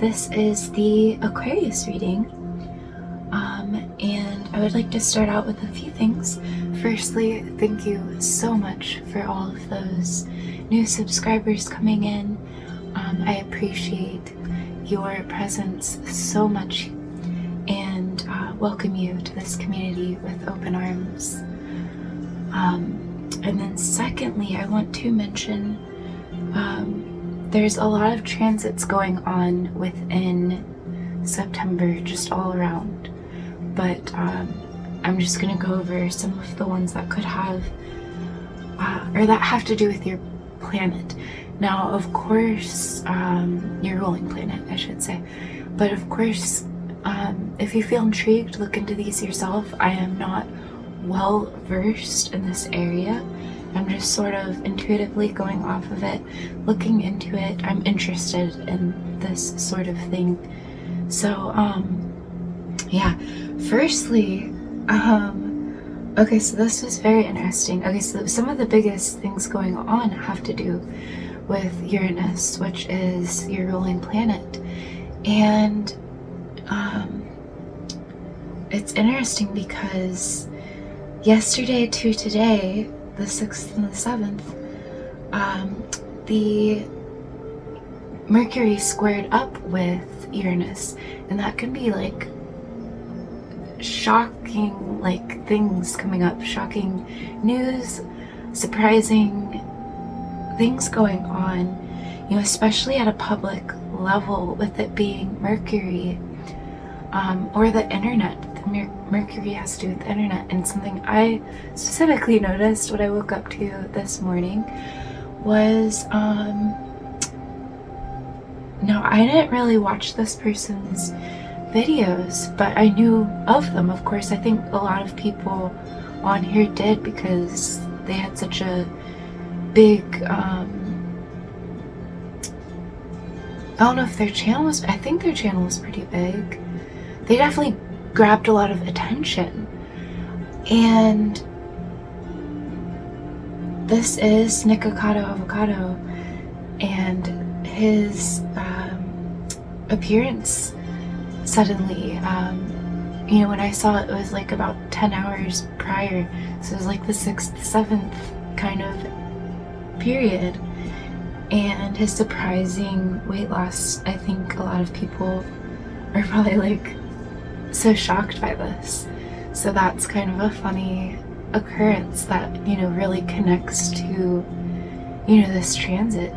this is the Aquarius reading, and I would like to start out with a few things. Firstly, thank you so much for all of those new subscribers coming in. I appreciate your presence so much, and welcome you to this community with open arms. And then secondly, I want to mention there's a lot of transits going on within September, just all around, but I'm just going to go over some of the ones that could have or that have to do with your planet. Now, of course, your ruling planet, I should say, but of course, if you feel intrigued, look into these yourself. I am not well versed in this area. I'm just sort of intuitively going off of it, looking into it. I'm interested in this sort of thing. So, yeah. Firstly, okay, so this was very interesting. Okay, so some of the biggest things going on have to do with Uranus, which is your ruling planet. And, it's interesting because yesterday to today, the 6th and the 7th, the Mercury squared up with Uranus, and that can be like shocking, like things coming up, shocking news, surprising things going on, you know, especially at a public level with it being Mercury, or the internet. Mercury has to do with the internet, and something I specifically noticed when I woke up to this morning was now I didn't really watch this person's videos, but I knew of them, of course. I think a lot of people on here did, because they had such a big I don't know if their channel was, I think their channel was pretty big. They definitely grabbed a lot of attention. And this is Nikocado Avocado, and his appearance suddenly, you know, when I saw it, it was like about 10 hours prior, so it was like the 6th, 7th kind of period. And his surprising weight loss, I think a lot of people are probably like so shocked by this. So that's kind of a funny occurrence that, you know, really connects to, you know, this transit.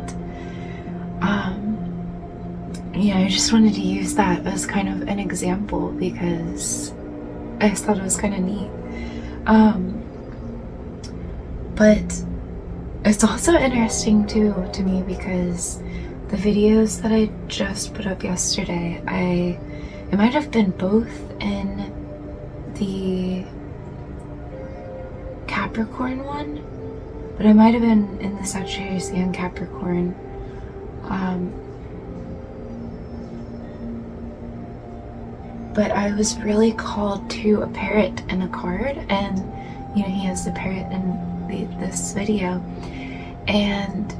Yeah, I just wanted to use that as kind of an example because I just thought it was kind of neat. But it's also interesting too to me because the videos that I just put up yesterday, it might have been both in the Capricorn one, but it might have been in the Sagittarius and Capricorn. But I was really called to a parrot and a card, and you know, he has the parrot in this video, and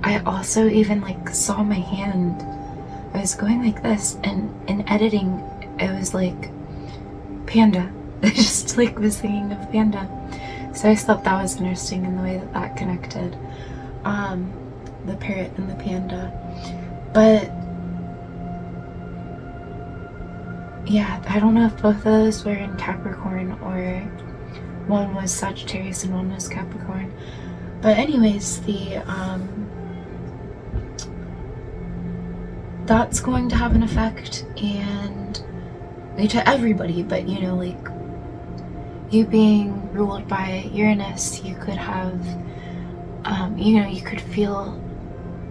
I also even like saw my hand. I was going like this, and in editing it was like panda. I just like was thinking of panda, so I just thought that was interesting in the way that that connected, the parrot and the panda. But yeah, I don't know if both of those were in Capricorn or one was Sagittarius and one was Capricorn. But anyways, the that's going to have an effect, and like, to everybody, but you know, like you being ruled by Uranus, you could have you know, you could feel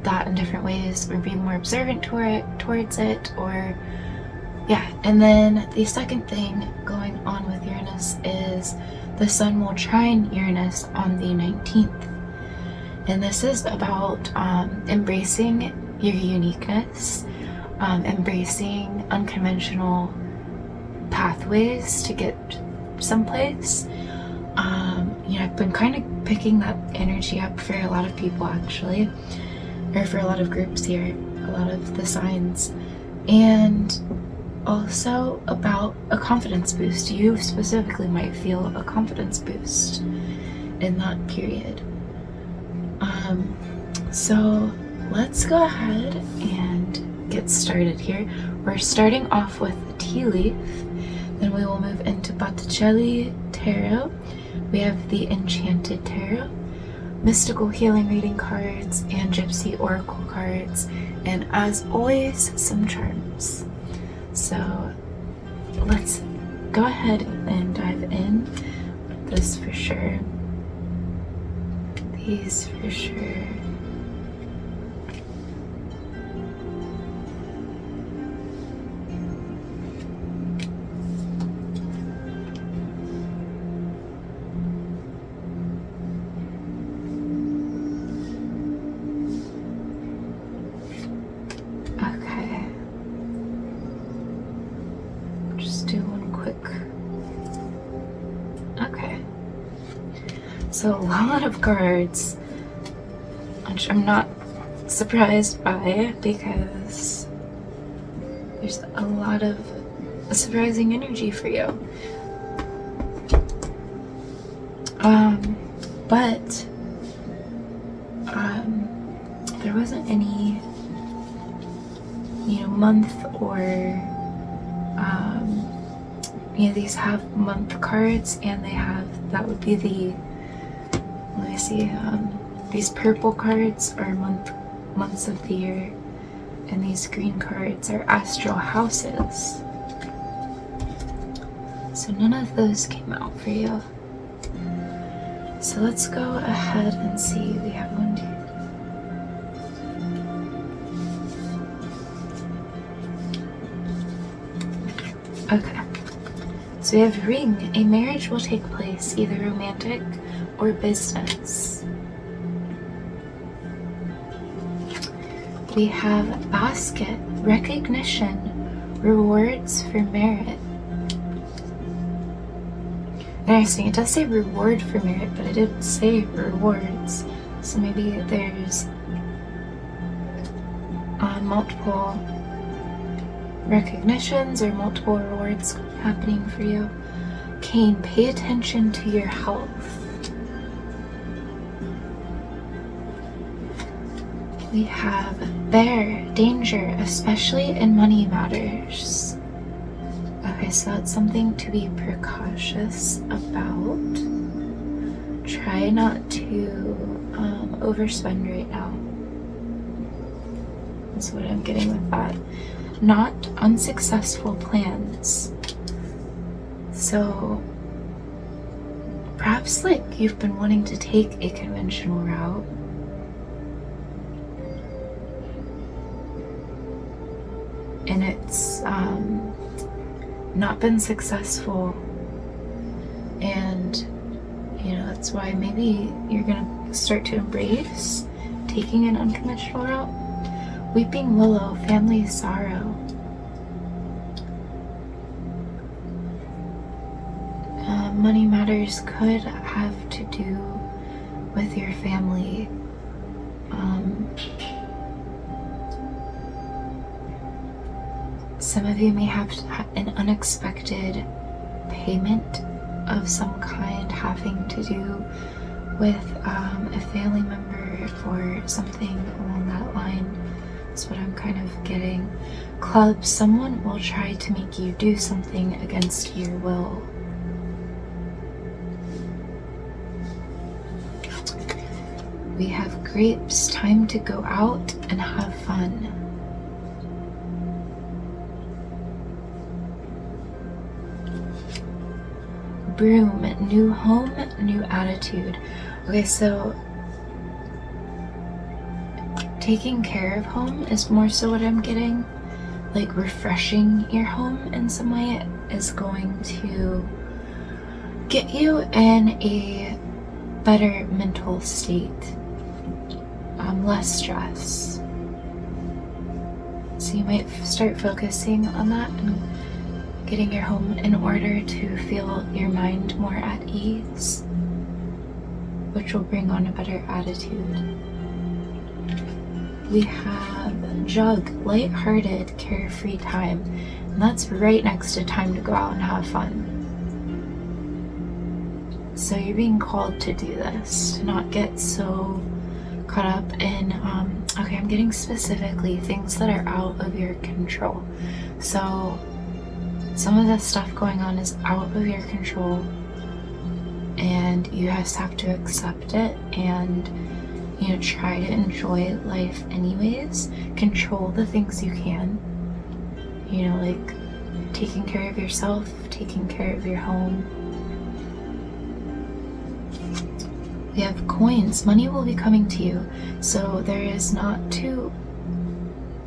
that in different ways, or be more observant towards it, or yeah. And then the second thing going on with Uranus is the Sun will trine Uranus on the 19th, and this is about embracing your uniqueness, embracing unconventional pathways to get someplace. You know, I've been kind of picking that energy up for a lot of people, actually, or for a lot of groups here. a lot of the signs, and also about a confidence boost. You specifically might feel a confidence boost in that period. So let's go ahead and get started here. We're starting off with the tea leaf, then we will move into Botticelli Tarot. We have the Enchanted Tarot, Mystical Healing Reading cards, and Gypsy Oracle cards, and as always, some charms. So let's go ahead and dive in. This for sure. These for sure. Okay. Just do one quick. Okay. So a lot of cards, which I'm not surprised by because there's a lot of surprising energy for you. But there wasn't any, month or these have month cards, and they have, that would be the, let me see, these purple cards are months of the year, and these green cards are astral houses. So none of those came out for you. So let's go ahead and see. We have 1, 2. Okay. So we have ring. A marriage will take place, either romantic or business. We have basket. Recognition. Rewards for merit. Interesting. It does say reward for merit, but it didn't say rewards. So maybe there's multiple recognitions or multiple rewards happening for you. Cain, pay attention to your health. We have bear, danger, especially in money matters. Okay, so that's something to be precautious about. Try not to overspend right now. That's what I'm getting with that. Not unsuccessful plans. So perhaps like you've been wanting to take a conventional route, and it's not been successful, and that's why maybe you're gonna start to embrace taking an unconventional route. Weeping willow, family sorrow. Money matters could have to do with your family. Some of you may have an unexpected payment of some kind having to do with a family member or something along that line. That's what I'm kind of getting. Club, someone will try to make you do something against your will. We have grapes, time to go out and have fun. Broom, new home, new attitude. Okay, so taking care of home is more so what I'm getting. Like refreshing your home in some way is going to get you in a better mental state. Less stress. So you might start focusing on that and getting your home in order to feel your mind more at ease, which will bring on a better attitude. we have Jug, light-hearted, carefree time. And that's right next to time to go out and have fun. So you're being called to do this, to not get so caught up in, okay, I'm getting specifically things that are out of your control. So some of the stuff going on is out of your control, and you just have to accept it and, you know, try to enjoy life anyways. Control the things you can, you know, like taking care of yourself, taking care of your home. We have coins. Money will be coming to you, so there is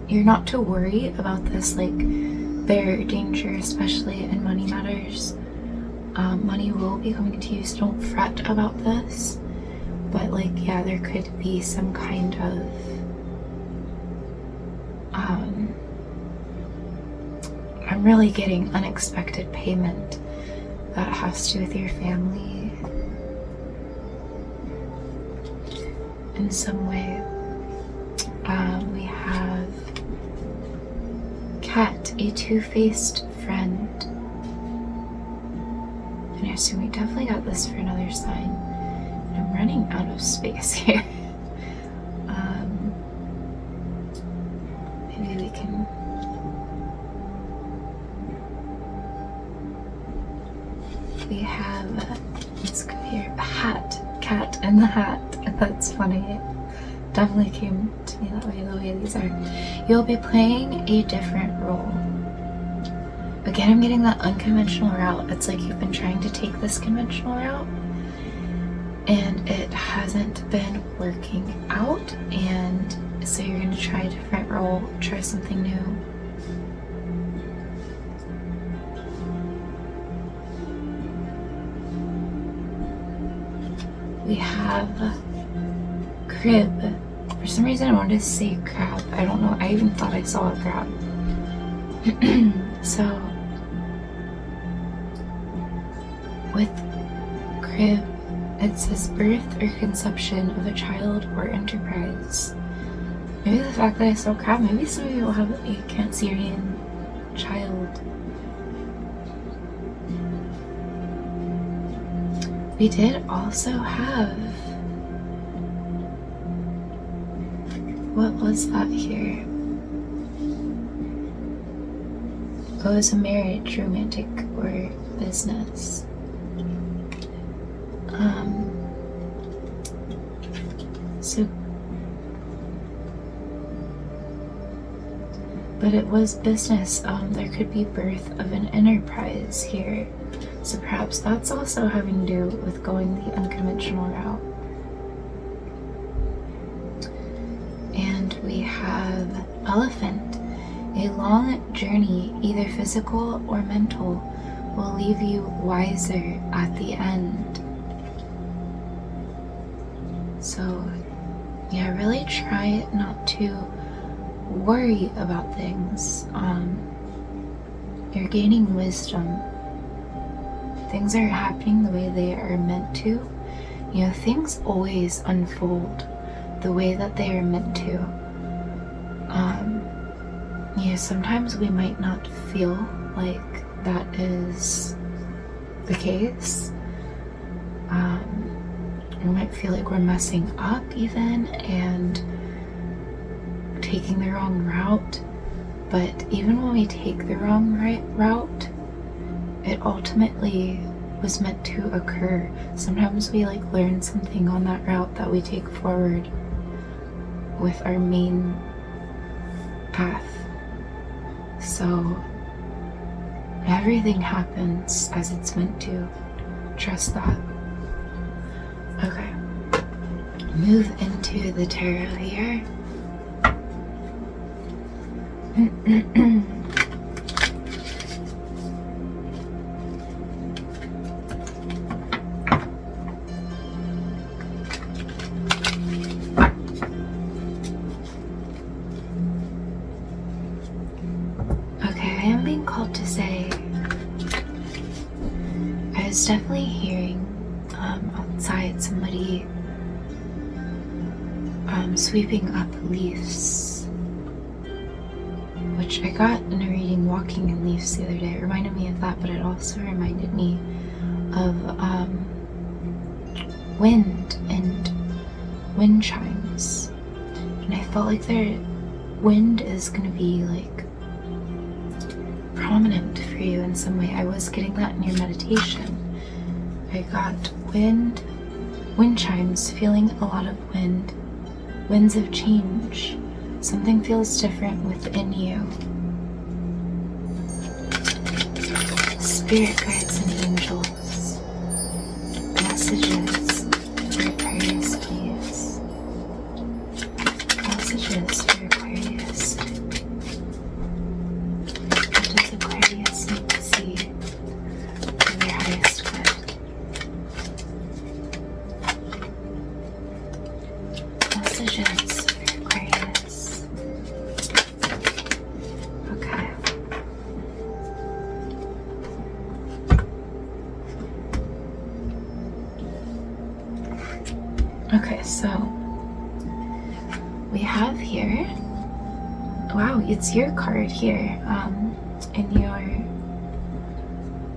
you're not to worry about this like bear danger, especially in money matters. Money will be coming to you, so don't fret about this. But like, yeah, there could be some kind of I'm really getting unexpected payment that has to do with your family in some way. We have Cat, a two-faced friend. And I assume we definitely got this for another sign. I'm running out of space here. Maybe we can... We have, let's go here, a hat. Cat in the hat. That's funny. It definitely came to me that way, the way these are. You'll be playing a different role. Again, I'm getting that unconventional route. It's like you've been trying to take this conventional route and it hasn't been working out, and so you're going to try a different role, try something new. We have crib. For some reason I wanted to say crab. I don't know. I even thought I saw a crab. So with crib, it says birth or conception of a child or enterprise. Maybe the fact that I saw crab, maybe some of you will have a Cancerian child. We did also have, what was that here? Oh, it was a marriage, romantic, or business. But it was business. There could be birth of an enterprise here. So perhaps that's also having to do with going the unconventional route. And we have elephant. A long journey, either physical or mental, will leave you wiser at the end. So yeah, really try not to worry about things. You're gaining wisdom. Things are happening the way they are meant to. You know, things always unfold the way that they are meant to. You know, sometimes we might not feel like that is the case. We might feel like we're messing up even and taking the wrong route. But even when we take the wrong route, it ultimately was meant to occur. Sometimes we like learn something on that route that we take forward with our main path. So everything happens as it's meant to. Trust that. Okay. Move into the tarot here. was definitely hearing outside somebody sweeping up leaves, which I got in a reading Walking in Leaves the other day. It reminded me of that, but it also reminded me of wind and wind chimes. And I felt like their wind is going to be like prominent for you in some way. I was getting that in your meditation. I got wind chimes, feeling a lot of wind, winds of change. Something feels different within you. Spirit guides and angels, messages for Aquarius, please. Messages for Aquarius. What does Aquarius need to see for their highest good? Messages for Aquarius. Okay. Okay, so we have here, wow, it's your card here, in your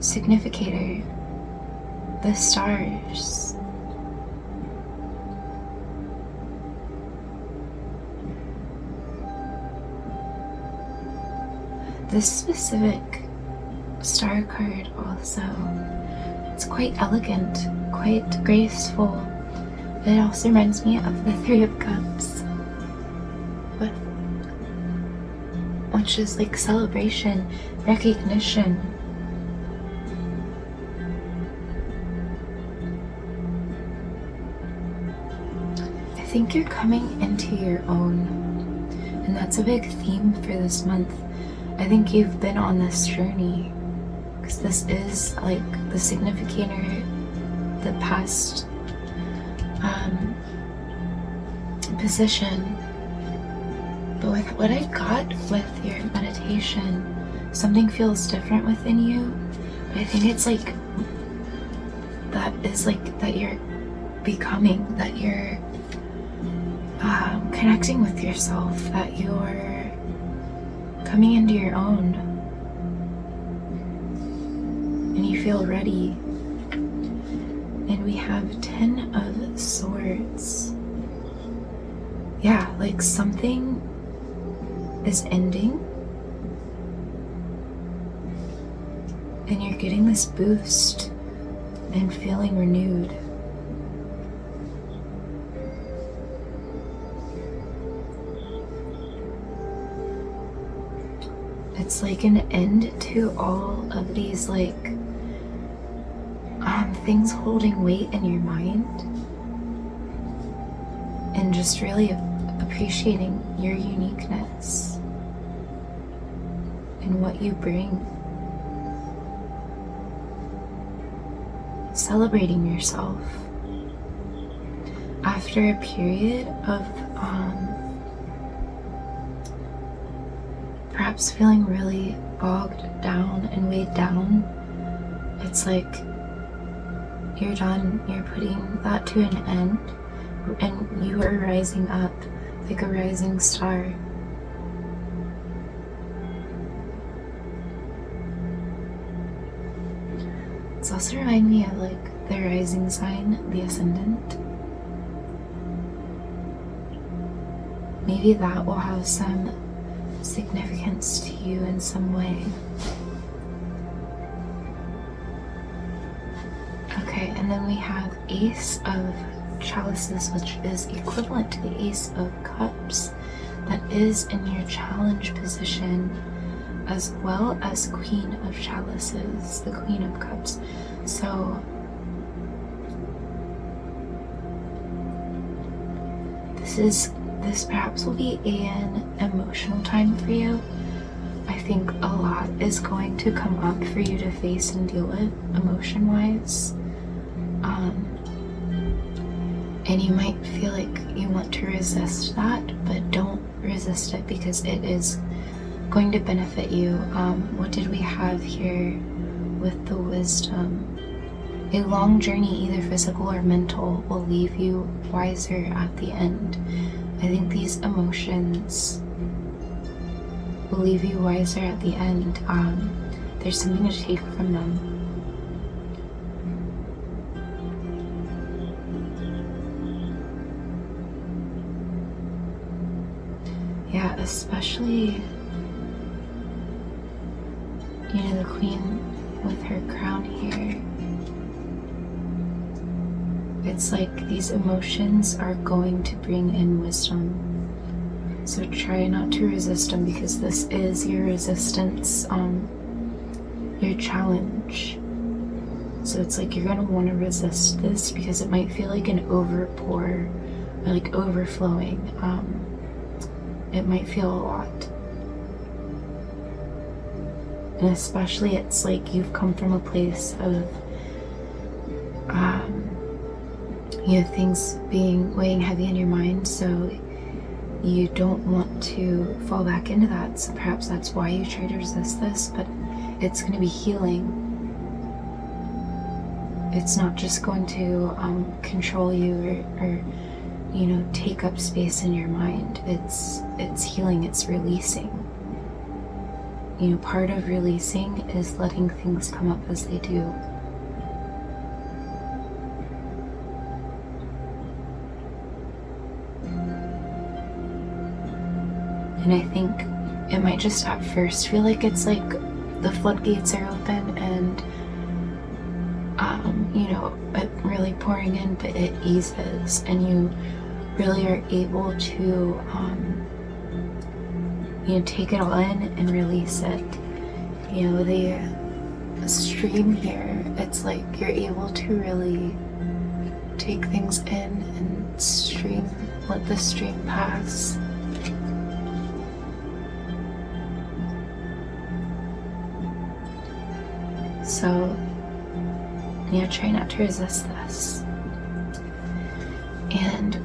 significator, the stars. This specific star card also, it's quite elegant, quite graceful. It also reminds me of the Three of Cups, which is like celebration, recognition. I think you're coming into your own, and that's a big theme for this month. I think you've been on this journey, because this is like the significator, the past position. But with what I got with your meditation, something feels different within you. But I think it's like that is like that you're becoming, that you're connecting with yourself, that you're coming into your own, and you feel ready. And we have 10 of Swords. Yeah, like something is ending, and you're getting this boost and feeling renewed. It's like an end to all of these like things holding weight in your mind, and just really appreciating your uniqueness and what you bring. Celebrating yourself after a period of perhaps feeling really bogged down and weighed down. It's like you're done, you're putting that to an end, and you are rising up like a rising star. It's also reminding me of like the rising sign, the ascendant. Maybe that will have some significance to you in some way. Okay, and then we have Ace of Chalices, which is equivalent to the Ace of Cups. That is in your challenge position, as well as Queen of Chalices, the Queen of Cups. So this perhaps will be an emotional time for you. I think a lot is going to come up for you to face and deal with emotion-wise. And you might feel like you want to resist that, but don't resist it, because it is going to benefit you. What did we have here with the Wisdom? A long journey, either physical or mental, will leave you wiser at the end. I think these emotions will leave you wiser at the end. There's something to take from them. Yeah, especially, you know, the Queen with her crown here. It's like these emotions are going to bring in wisdom. So try not to resist them, because this is your resistance, your challenge. So it's like you're going to want to resist this, because it might feel like an overpour, or like overflowing. It might feel a lot. And especially it's like you've come from a place of you know, things weighing heavy in your mind, so you don't want to fall back into that. So perhaps that's why you try to resist this, but it's going to be healing. It's not just going to control you or you know, take up space in your mind. It's healing, it's releasing. You know, part of releasing is letting things come up as they do. And I think it might just at first feel like it's like the floodgates are open and you know, it really pouring in, but it eases and you really are able to you know, take it all in and release it. You know, the stream here, it's like you're able to really take things in and let the stream pass. So, yeah, try not to resist this. And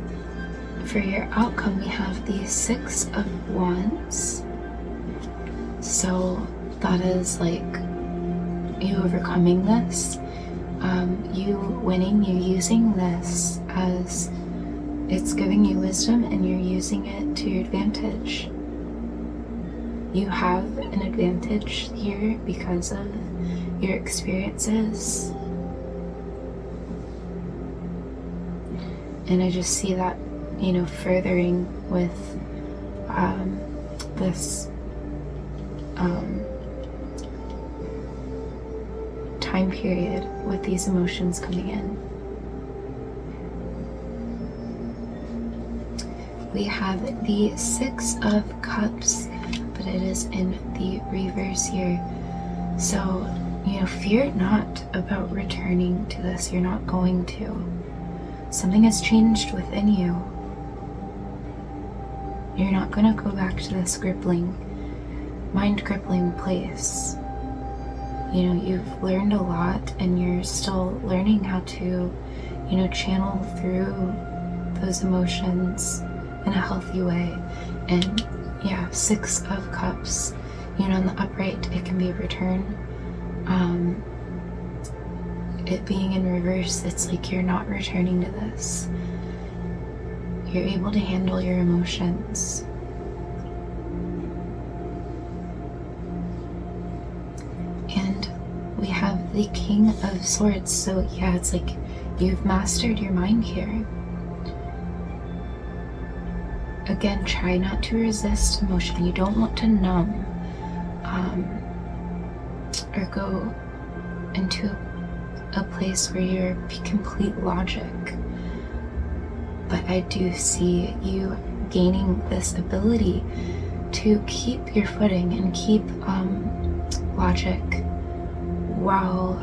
for your outcome, we have the 6 of Wands. So that is like you overcoming this, you winning, you using this as it's giving you wisdom and you're using it to your advantage. You have an advantage here because of your experiences. And I just see that, you know, furthering with this time period with these emotions coming in. We have the 6 of Cups, but it is in the reverse here. So, you know, fear not about returning to this. You're not going to. Something has changed within you. You're not going to go back to this mind-crippling place. You know, you've learned a lot and you're still learning how to, you know, channel through those emotions in a healthy way. And yeah, 6 of Cups, you know, in the upright, it can be a return. It being in reverse, it's like you're not returning to this. You're able to handle your emotions. And we have the King of Swords. So yeah, it's like you've mastered your mind here. Again, try not to resist emotion. You don't want to numb or go into a place where you're complete logic. But I do see you gaining this ability to keep your footing and keep logic while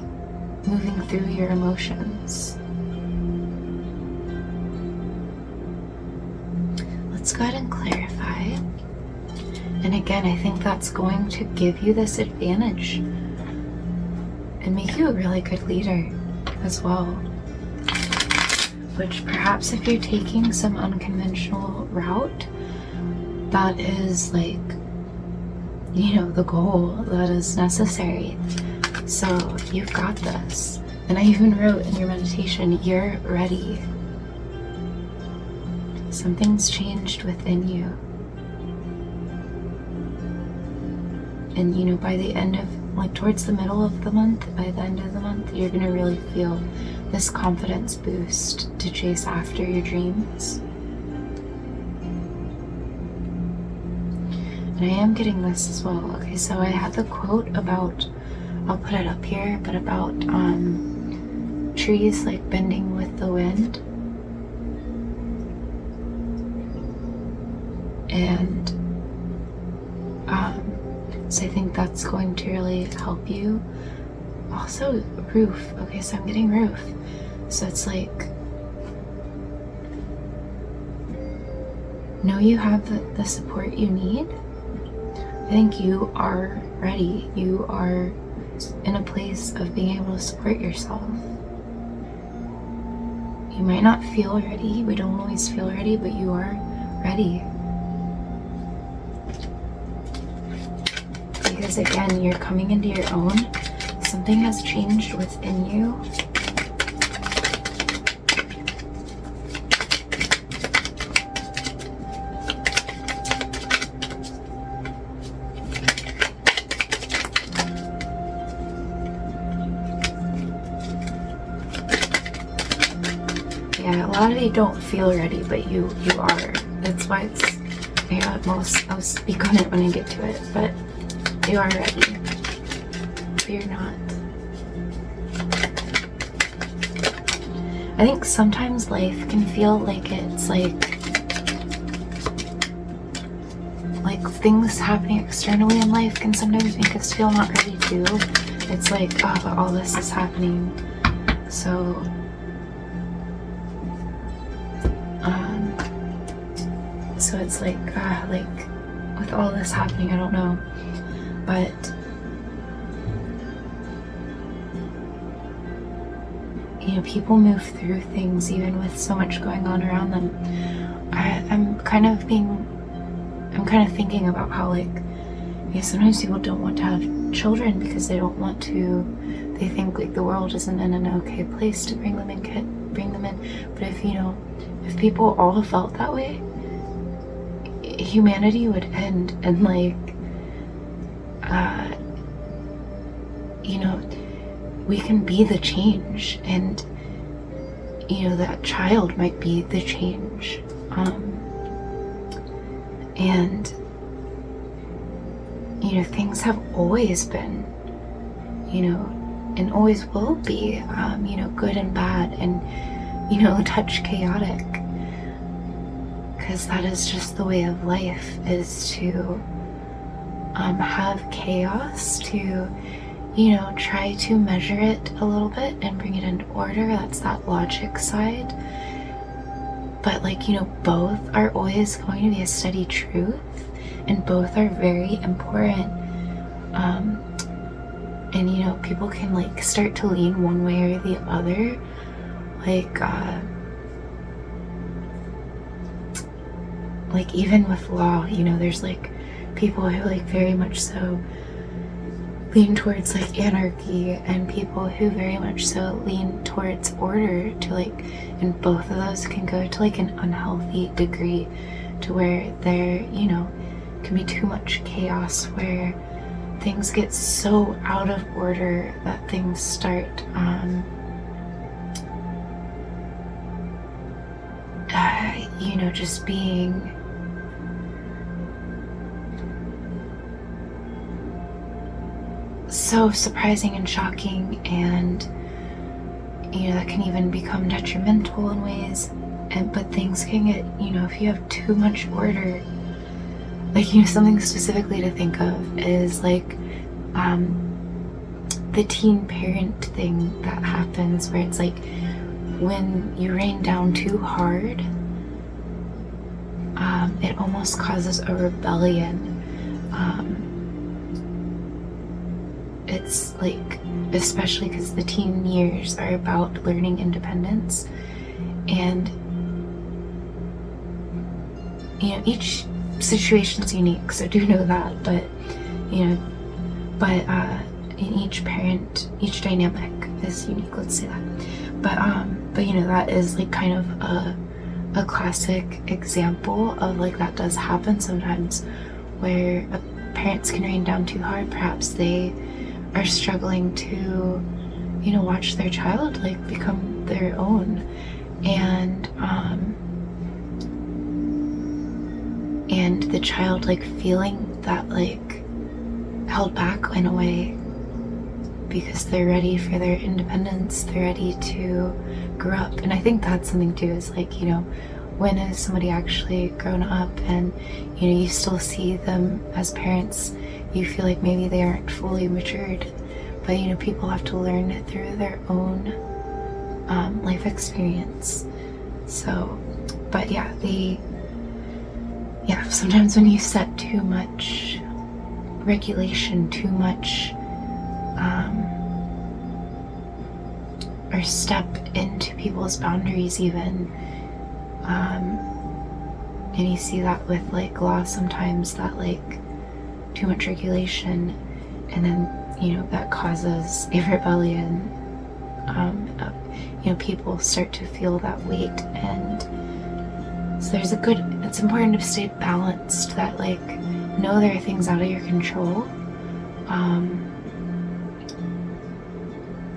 moving through your emotions. Let's go ahead and clarify. And again, I think that's going to give you this advantage and make you a really good leader as well. Which perhaps if you're taking some unconventional route, that is like, you know, the goal that is necessary. So you've got this. And I even wrote in your meditation, you're ready. Something's changed within you. And you know, by the end of, like towards the middle of the month, by the end of the month, you're gonna really feel this confidence boost to chase after your dreams. And I am getting this as well. Okay, so I had the quote about, I'll put it up here, but about trees like bending with the wind. And so I think that's going to really help you. Also roof. Okay, so I'm getting roof. So it's like, know you have the support you need. I think you are ready. You are in a place of being able to support yourself. You might not feel ready. We don't always feel ready, but you are ready. Because again, you're coming into your own. Something has changed within you. Yeah, a lot of you don't feel ready, but you are. That's why it's, yeah, I'll speak on it when I get to it, but you are ready. Fear not. I think sometimes life can feel like it's like things happening externally in life can sometimes make us feel not ready too. It's like, oh, but all this is happening. So it's like with all this happening, I don't know, but you know, people move through things even with so much going on around them. I'm kind of thinking about how, like, you know, sometimes people don't want to have children because they don't want to, they think like the world isn't in an okay place to bring them in. But if, you know, if people all felt that way, humanity would end, and like, you know, we can be the change, and you know, that child might be the change, and you know, things have always been, you know, and always will be, you know, good and bad, and you know, a touch chaotic, because that is just the way of life, is to have chaos, to, you know, try to measure it a little bit and bring it into order. That's that logic side. But like, you know, both are always going to be a steady truth, and both are very important. And you know, people can like start to lean one way or the other. Like even with law, you know, there's like people who like very much so lean towards like anarchy, and people who very much so lean towards order, to like, and both of those can go to like an unhealthy degree, to where there, you know, can be too much chaos, where things get so out of order that things start you know, just being so surprising and shocking, and you know, that can even become detrimental in ways. But things can get, you know, if you have too much order, like, you know, something specifically to think of is like the teen parent thing that happens, where it's like when you rain down too hard, it almost causes a rebellion. It's like, especially because the teen years are about learning independence, and you know, each situation's unique, so do know that. But you know, in each parent, each dynamic is unique, let's say that. But you know, that is like kind of a classic example of like that does happen sometimes, where parents can rain down too hard. Perhaps they are struggling to, you know, watch their child like become their own, and the child like feeling that like held back in a way, because they're ready for their independence, they're ready to grow up. And I think that's something too, is like, you know, when is somebody actually grown up, and you know, you still see them as parents, you feel like maybe they aren't fully matured, but you know, people have to learn it through their own life experience. So, but yeah, sometimes when you set too much regulation, too much or step into people's boundaries even, and you see that with like law sometimes, that like too much regulation, and then you know, that causes a rebellion. You know, people start to feel that weight, and so it's important to stay balanced, that like, know there are things out of your control,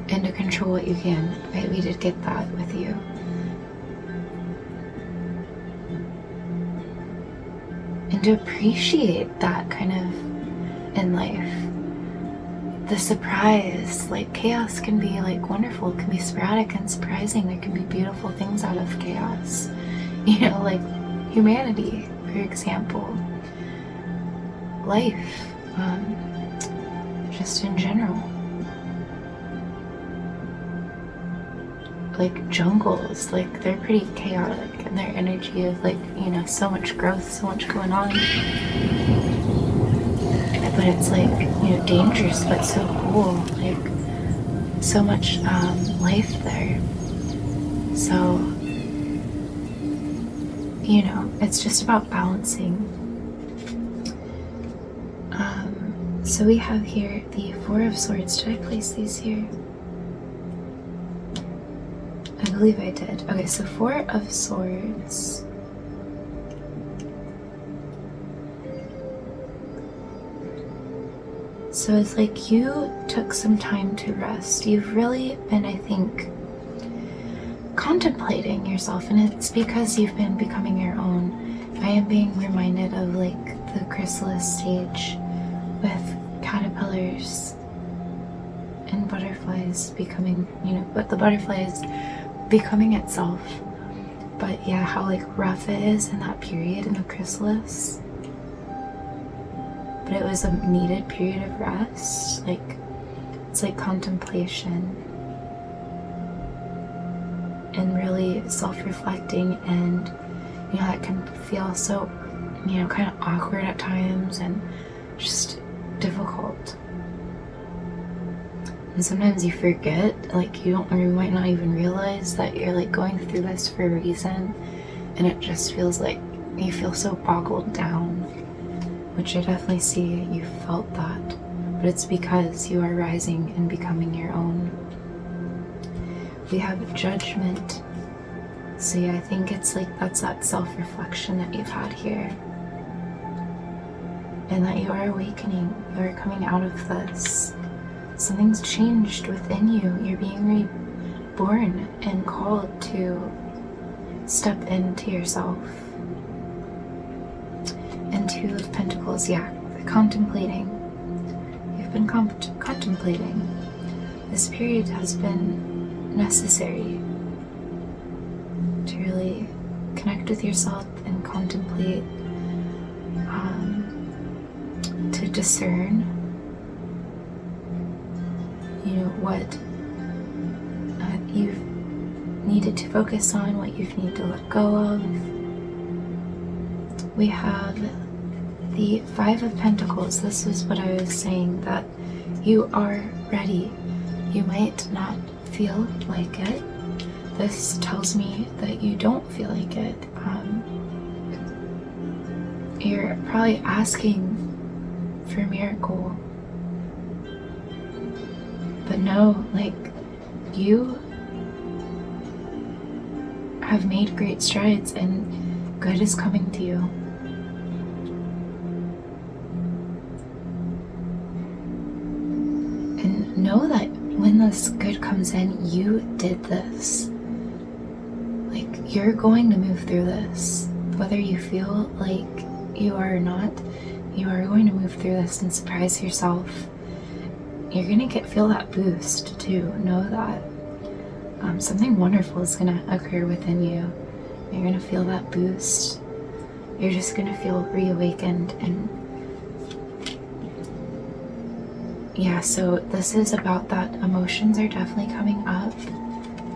and to control what you can, right? We did get that with you. And to appreciate that kind of in life. The surprise, like chaos can be like wonderful, it can be sporadic and surprising. There can be beautiful things out of chaos. You know, like humanity, for example. Life, just in general. Like jungles, like they're pretty chaotic, and their energy of like, you know, so much growth, so much going on. But it's like, you know, dangerous, but so cool, like so much life there. So, you know, it's just about balancing. So we have here the Four of Swords. Did I place these here? I believe I did. Okay, so Four of Swords. So it's like you took some time to rest. You've really been, I think, contemplating yourself, and it's because you've been becoming your own. I am being reminded of like the chrysalis stage with caterpillars and butterflies becoming, you know, but the butterfly is becoming itself. But yeah, how like rough it is in that period in the chrysalis. But it was a needed period of rest. Like, it's like contemplation and really self-reflecting, and you know, that can feel so, you know, kind of awkward at times and just difficult. And sometimes you forget, like you might not even realize that you're like going through this for a reason, and it just feels like you feel so boggled down, which I definitely see you felt that, but it's because you are rising and becoming your own. We have judgment. So yeah, I think it's like that's that self-reflection that you've had here, and that you are awakening, you are coming out of this. Something's changed within you. You're being reborn and called to step into yourself. And Two of Pentacles, yeah, contemplating. You've been contemplating. This period has been necessary to really connect with yourself and contemplate, to discern, you know, what you've needed to focus on, what you've needed to let go of. We have the Five of Pentacles. This is what I was saying, that you are ready. You might not feel like it. This tells me that you don't feel like it. You're probably asking for a miracle. But know, like, you have made great strides and good is coming to you. And know that when this good comes in, you did this. Like, you're going to move through this. Whether you feel like you are or not, you are going to move through this and surprise yourself. You're going to feel that boost too. Know that something wonderful is going to occur within you. You're going to feel that boost. You're just going to feel reawakened. And yeah, so this is about that. Emotions are definitely coming up.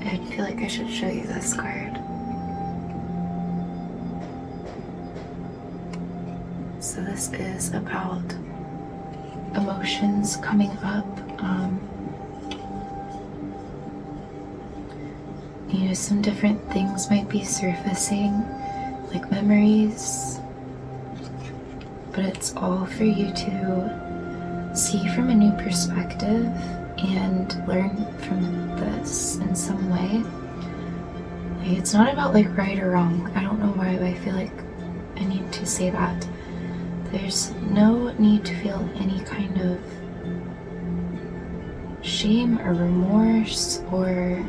I feel like I should show you this card. So this is about emotions coming up. You know, some different things might be surfacing, like memories, but it's all for you to see from a new perspective and learn from this in some way. Like, it's not about like right or wrong. I don't know why, but I feel like I need to say that. There's no need to feel any kind of shame or remorse or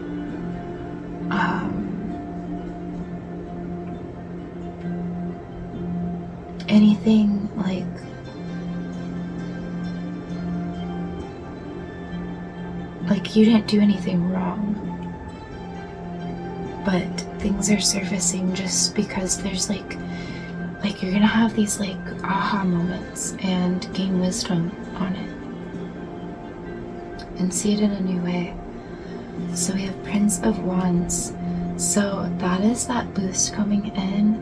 anything like you didn't do anything wrong, but things are surfacing just because there's like you're gonna have these like aha moments and gain wisdom on it and see it in a new way. So we have Prince of Wands. So that is that boost coming in.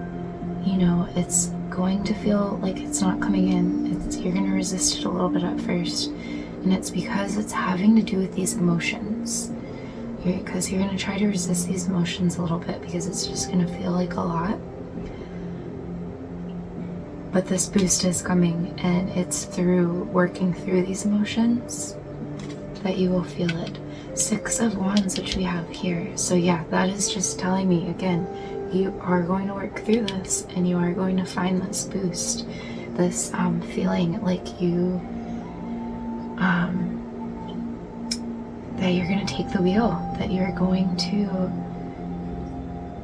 You know, it's going to feel like it's not coming in. You're going to resist it a little bit at first. And it's because it's having to do with these emotions. Because you're going to try to resist these emotions a little bit because it's just going to feel like a lot. But this boost is coming, and it's through working through these emotions that you will feel it. 6 of Wands, which we have here. So yeah, that is just telling me again, you are going to work through this and you are going to find this boost, this feeling like you that you're going to take the wheel, that you're going to,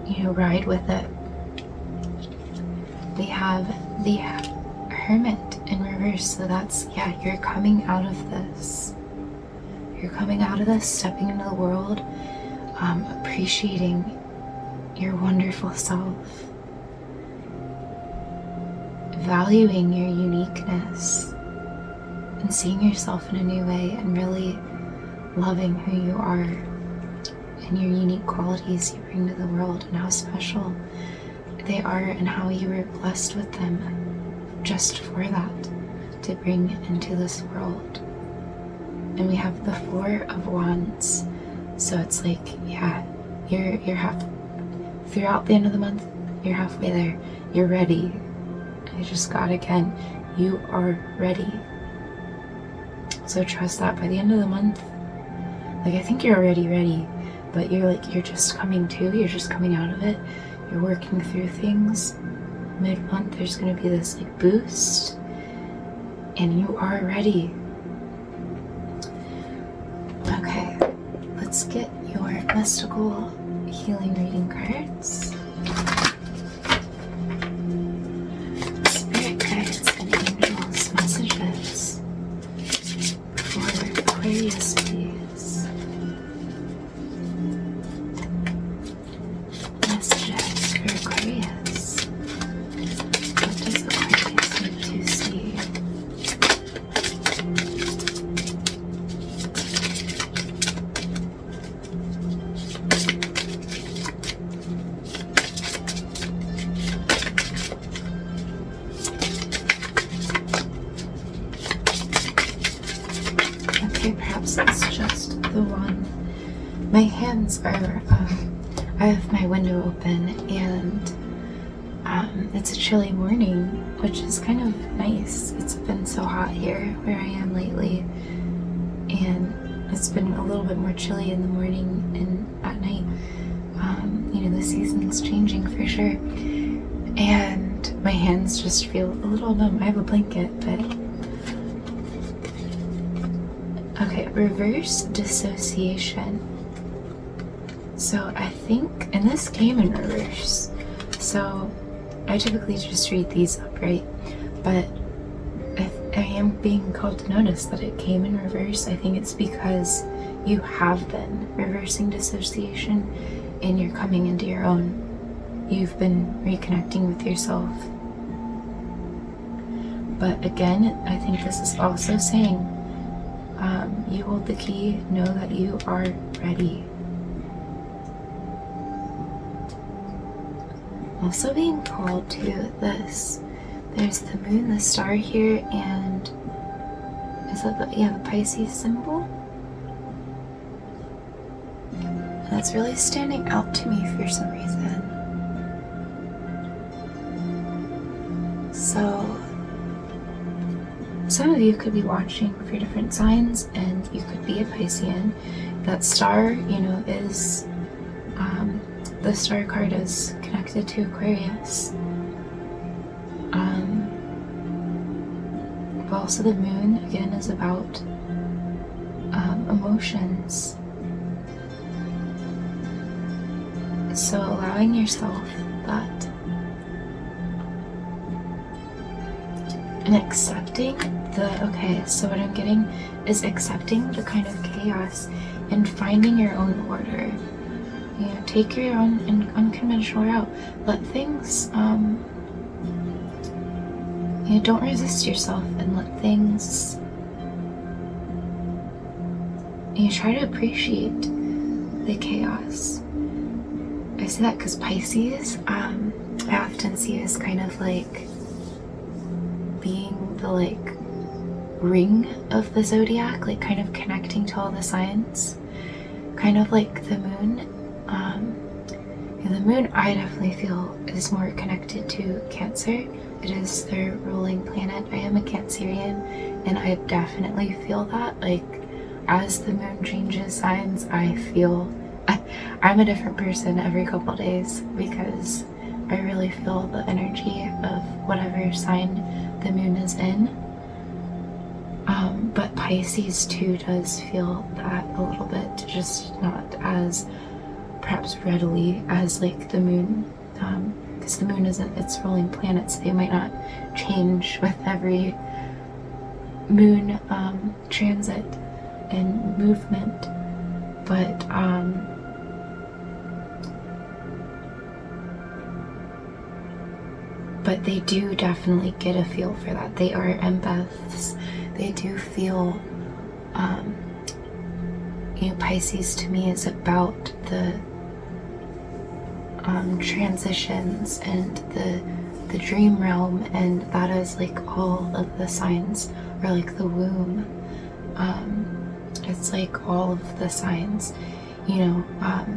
you know, ride with it. We have the Hermit in reverse, so that's, yeah, you're coming out of this. You're coming out of this, stepping into the world, appreciating your wonderful self, valuing your uniqueness, and seeing yourself in a new way, and really loving who you are and your unique qualities you bring to the world and how special they are and how you were blessed with them just for that, to bring into this world. And we have the 4 of Wands. So it's like, yeah, you're half throughout the end of the month, you're halfway there. You're ready. I just got again. You are ready. So trust that by the end of the month, like, I think you're already ready, but you're just coming to, you're just coming out of it. You're working through things. Mid-month, there's going to be this like boost, and you are ready. Okay, let's get your mystical healing reading cards. Spirit guides and angels messages for Aquarius, please. Messages for Aquarius. What does Aquarius need to see? Perhaps it's just the one. My hands are, I have my window open, and it's a chilly morning, which is kind of nice. It's been so hot here where I am lately, and it's been a little bit more chilly in the morning and at night. You know, the season's changing for sure. And my hands just feel a little numb. I have a blanket, but... Okay, reverse dissociation. So I think, and this came in reverse. So I typically just read these upright, but I am being called to notice that it came in reverse. I think it's because you have been reversing dissociation and you're coming into your own. You've been reconnecting with yourself. But again, I think this is also saying you hold the key, know that you are ready. Also being called to this. There's the moon, the star here, and is that the Pisces symbol? And that's really standing out to me for some reason. So some of you could be watching for different signs, and you could be a Piscean. That star, you know, is the star card is connected to Aquarius. But also the moon, again, is about emotions. So allowing yourself that and accepting so what I'm getting is accepting the kind of chaos and finding your own order. You know, take your own unconventional route. Let things, you know, don't resist yourself and let things, you know, try to appreciate the chaos. I say that because Pisces, I often see as kind of like being the like ring of the zodiac, like kind of connecting to all the signs, kind of like the moon. The moon, I definitely feel, is more connected to Cancer. It is their ruling planet. I am a Cancerian, and I definitely feel that. Like, as the moon changes signs, I feel I'm a different person every couple days because I really feel the energy of whatever sign the moon is in. But Pisces too does feel that a little bit, just not as perhaps readily as like the moon, because the moon isn't its ruling planet, so they might not change with every moon transit and movement, but they do definitely get a feel for that. They are empaths. They do feel, you know, Pisces to me is about the transitions and the dream realm, and that is like all of the signs, or like the womb. It's like all of the signs, you know.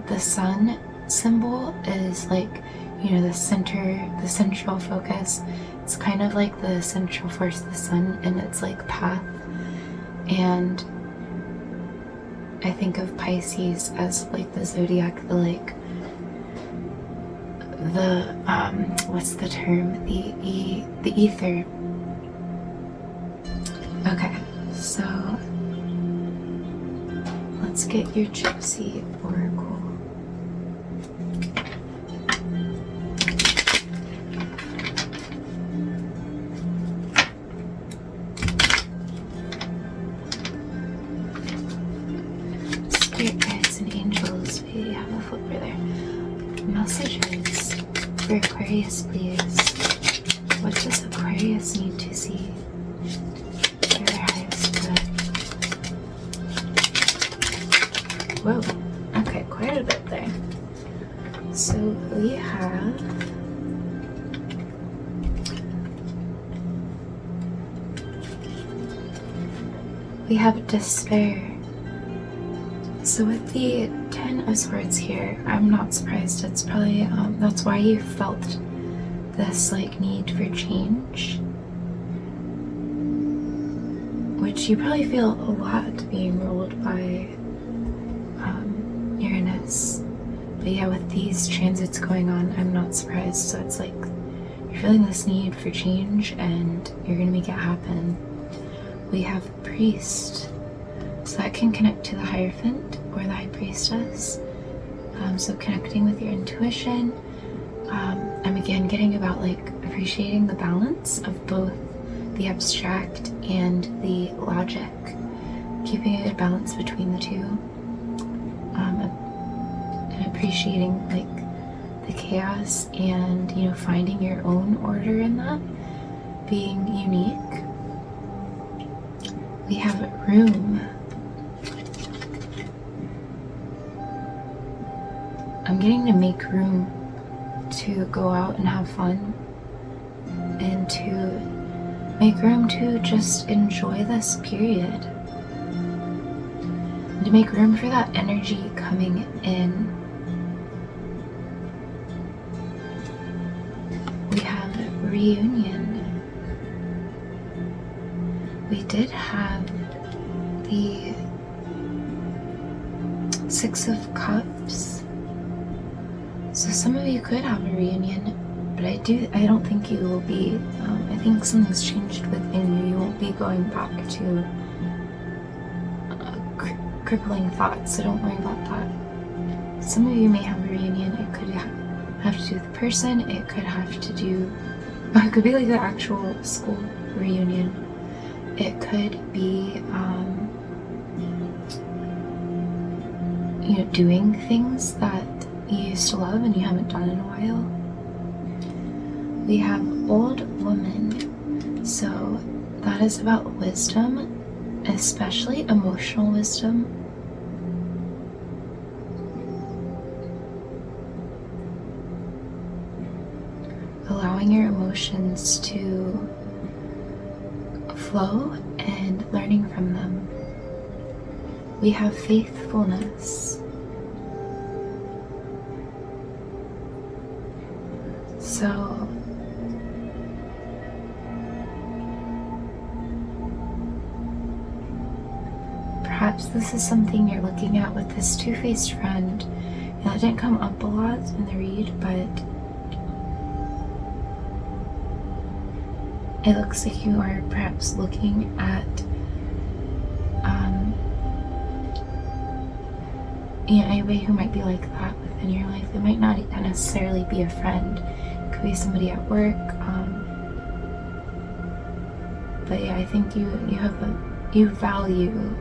The sun symbol is like, you know, the central focus. It's kind of like the central force of the sun, and it's like path. And I think of Pisces as like the zodiac, what's the term? The ether. Okay, so let's get your Gypsy Oracle. Spirit guides and angels, we have a flipper there. Messages for Aquarius, please. What does Aquarius need to see for their highest good? Whoa, okay, quite a bit there. So we have despair. So with the Ten of Swords here, I'm not surprised. It's probably, that's why you felt this like need for change which you probably feel a lot being ruled by Uranus. But yeah, with these transits going on, I'm not surprised. So it's like you're feeling this need for change and you're gonna make it happen. We have priest, so that can connect to the Hierophant or the High Priestess. So connecting with your intuition. I'm again getting about like appreciating the balance of both the abstract and the logic, keeping a good balance between the two, and appreciating like the chaos and, you know, finding your own order in that, being unique. We have room. I'm getting to make room to go out and have fun, and to make room to just enjoy this period, and to make room for that energy coming in. We have reunion. We did have the Six of Cups. So some of you could have a reunion, but I don't think you will be. I think something's changed within you. You won't be going back to crippling thoughts, so don't worry about that. Some of you may have a reunion. It could have to do with the person. It could have to do, it could be like the actual school reunion. It could be, you know, doing things that you used to love and you haven't done in a while. We have old woman, so that is about wisdom, especially emotional wisdom. Allowing your emotions to flow and learning from them. We have faithfulness. So perhaps this is something you're looking at with this two-faced friend. And that didn't come up a lot in the read, but it looks like you are perhaps looking at you know, anybody who might be like that within your life. It might not necessarily be a friend. It could be somebody at work. But yeah, I think you value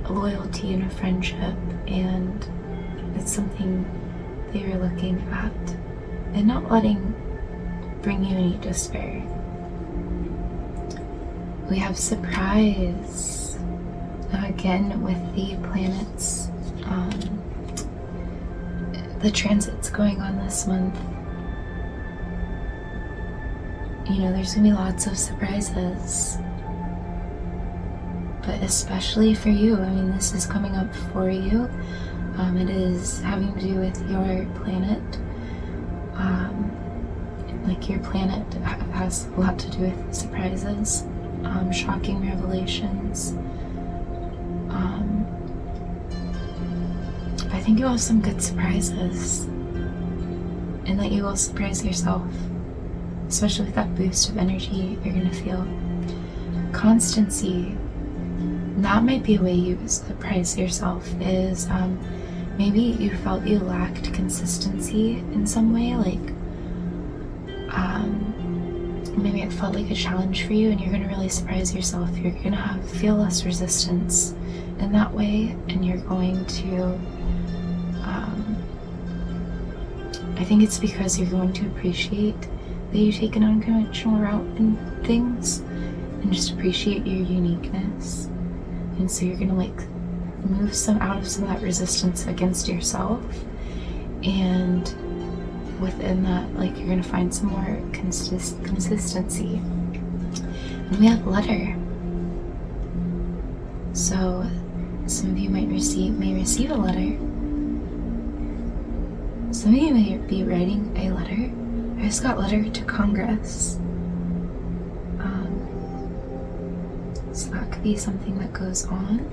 loyalty in a friendship, and it's something that you're looking at and not letting bring you any despair. We have surprise. Again, with the planets, the transits going on this month, you know, there's gonna be lots of surprises, but especially for you. I mean, this is coming up for you. It is having to do with your planet. Like your planet has a lot to do with surprises, shocking revelations. I think you will have some good surprises, and that you will surprise yourself, especially with that boost of energy you're going to feel. Constancy, that might be a way you surprise yourself, is maybe you felt you lacked consistency in some way, like maybe it felt like a challenge for you, and you're going to really surprise yourself. You're going to feel less resistance in that way, and you're going to I think it's because you're going to appreciate that you take an unconventional route in things, and just appreciate your uniqueness. And so you're going to like move out of some of that resistance against yourself, and within that, like, you're going to find some more consistency. And we have letter. So some of you may receive a letter. Some of you may be writing a letter. I just got letter to Congress. So that could be something that goes on.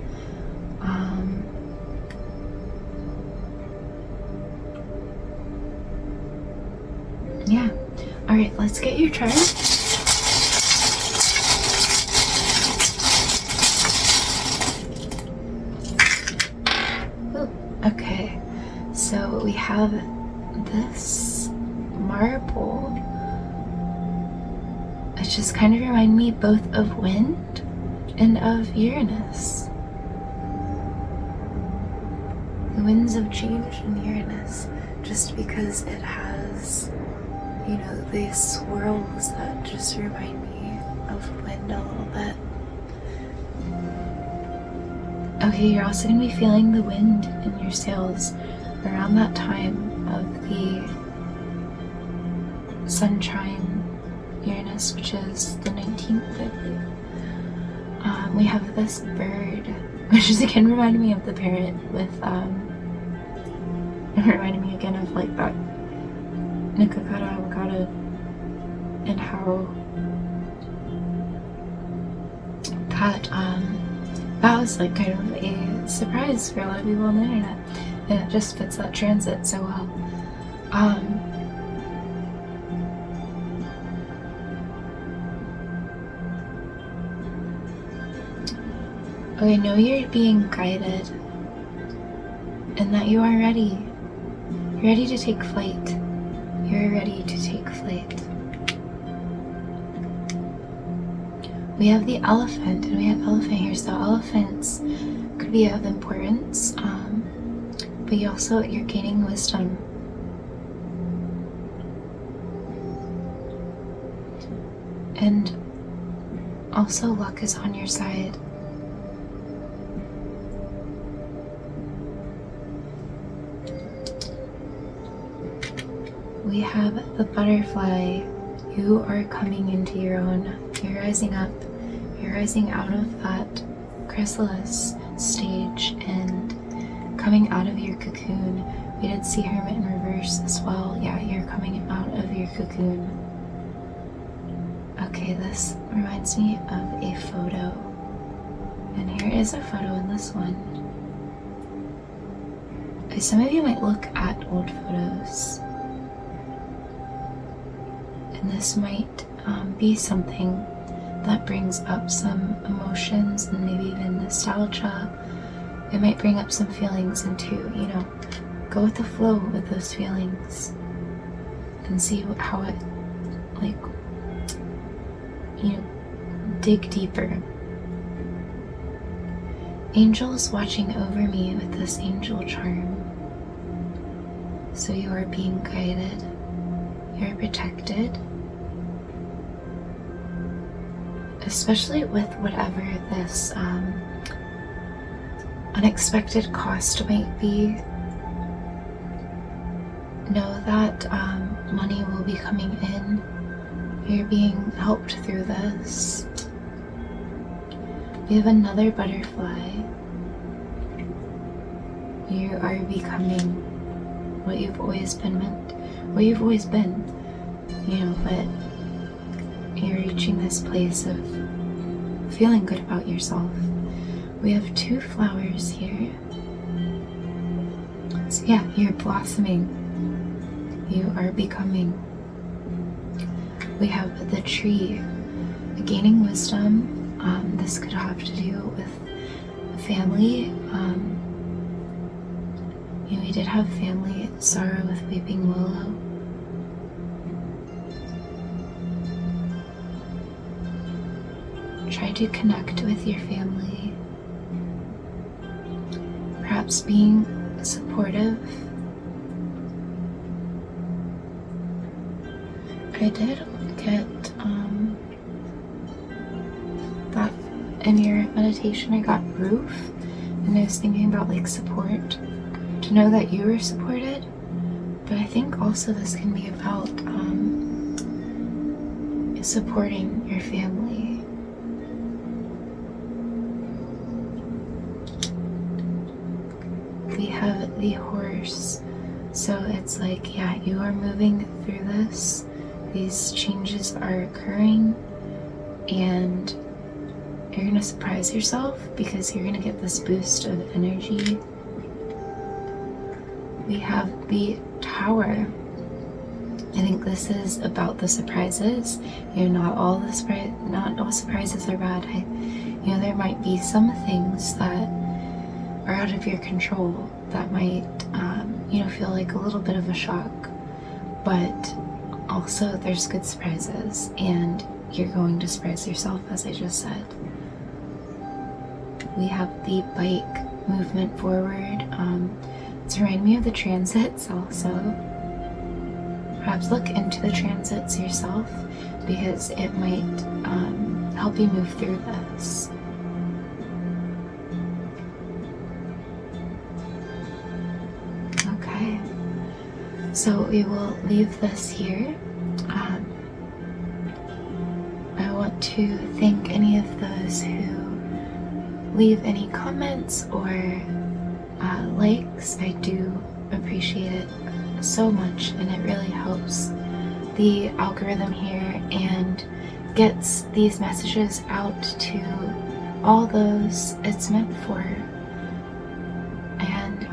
Yeah. All right, let's get your chart. Ooh, okay, so we have this marble. It just kind of reminds me both of wind and of Uranus. The winds of change in Uranus, just because it has, you know, these swirls that just remind me of wind a little bit. Okay, you're also going to be feeling the wind in your sails around that time of the Sun trine Uranus, which is the 19th, I believe. We have this bird, which is again reminding me of the parrot with, reminding me again of like that 𝕃'𝕌ℕ𝔼, and how that was like kind of a surprise for a lot of people on the internet, and it just fits that transit so well. I know you're being guided and that you are ready. You're ready to take flight. You're ready to take flight. We have the elephant, and we have elephant here, so elephants could be of importance, but you're gaining wisdom. And also luck is on your side. We have the butterfly. You are coming into your own. You're rising up. You're rising out of that chrysalis stage and coming out of your cocoon. We did see Hermit in reverse as well. Yeah, you're coming out of your cocoon. Okay, this reminds me of a photo. And here is a photo in this one. Some of you might look at old photos. And this might be something that brings up some emotions and maybe even nostalgia. It might bring up some feelings, and to, you know, go with the flow with those feelings and see how it, like, you know, dig deeper. Angels watching over me with this angel charm. So you are being guided. You're protected. Especially with whatever this unexpected cost might be. Know that money will be coming in. You're being helped through this. We have another butterfly. You are becoming what you've always been meant, what you've always been, you know, but you're reaching this place of feeling good about yourself. We have two flowers here. So yeah, you're blossoming. You are becoming. We have the tree, gaining wisdom. This could have to do with family. You know, we did have family sorrow with weeping willow. Try to connect with your family. Perhaps being supportive. I did get that in your meditation. I got roof, and I was thinking about like support, to know that you were supported. But I think also this can be about supporting your family. We have the horse, so it's like, yeah, you are moving through this. These changes are occurring, and you're going to surprise yourself because you're going to get this boost of energy. We have the Tower. I think this is about the surprises. You know, not all surprises are bad. There might be some things that are out of your control that might, feel like a little bit of a shock. But also there's good surprises, and you're going to surprise yourself, as I just said. We have the bike movement forward. It's reminding me of the transits also. Perhaps look into the transits yourself, because it might help you move through this. Okay, so we will leave this here. I want to thank any of those who leave any comments or likes. I do appreciate it so much, and it really helps the algorithm here and gets these messages out to all those it's meant for. And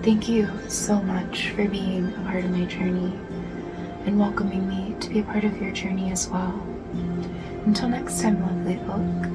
thank you so much for being a part of my journey and welcoming me to be a part of your journey as well. Until next time, lovely folk.